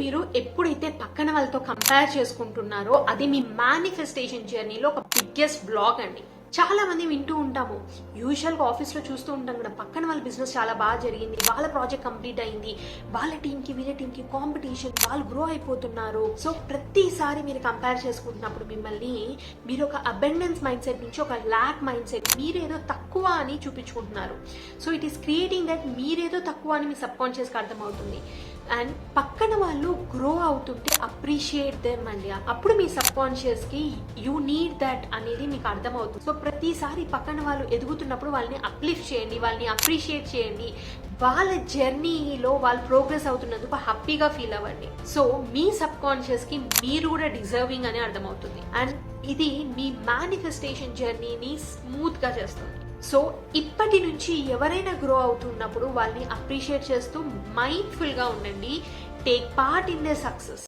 మీరు ఎప్పుడైతే పక్కన వాళ్ళతో కంపేర్ చేసుకుంటున్నారో అది మీ మేనిఫెస్టేషన్ జర్నీలో ఒక బిగ్గెస్ట్ బ్లాక్ అండి. చాలా మంది వింటూ ఉంటాము, యూజువల్ గా ఆఫీస్ లో చూస్తూ ఉంటాం కదా, పక్కన వాళ్ళ బిజినెస్ చాలా బాగా జరిగింది, వాళ్ళ ప్రాజెక్ట్ కంప్లీట్ అయింది, వాళ్ళ టీం కి వీళ్ళ టీం కి కాంపిటీషన్, వాళ్ళు గ్రో అయిపోతున్నారు. సో ప్రతిసారి మీరు కంపేర్ చేసుకుంటున్నప్పుడు మిమ్మల్ని మీరు ఒక అబెండెన్స్ మైండ్ సెట్ నుంచి ఒక ల్యాక్ మైండ్ సెట్, మీరేదో తక్కువ అని చూపించుకుంటున్నారు. So it is creating that మీరేదో తక్కువ అని మీ సబ్ కాన్షియస్ కి అర్థమవుతుంది. అండ్ పక్కన వాళ్ళు గ్రో అవుతుంటే అప్రిషియేట్ దెమ్ అండి. అప్పుడు మీ సబ్ కాన్షియస్ కి యూ నీడ్ దట్ అనేది మీకు అర్థమవుతుంది. సో ప్రతిసారి పక్కన వాళ్ళు ఎదుగుతున్నప్పుడు వాళ్ళని అప్లిఫ్ట్ చేయండి, వాళ్ళని అప్రిషియేట్ చేయండి, వాళ్ళ జర్నీలో వాళ్ళు ప్రోగ్రెస్ అవుతున్నందుకు హ్యాపీగా ఫీల్ అవ్వండి. సో మీ సబ్ కాన్షియస్ కి మీరు కూడా డిజర్వింగ్ అని అర్థమవుతుంది. అండ్ ఇది మీ మేనిఫెస్టేషన్ జర్నీని స్మూత్ గా చేస్తుంది. సో ఇప్పటి నుంచి ఎవరైనా గ్రో అవుతున్నప్పుడు వాళ్ళని అప్రిషియేట్ చేస్తూ మైండ్ఫుల్ గా ఉండండి. Take part in the success.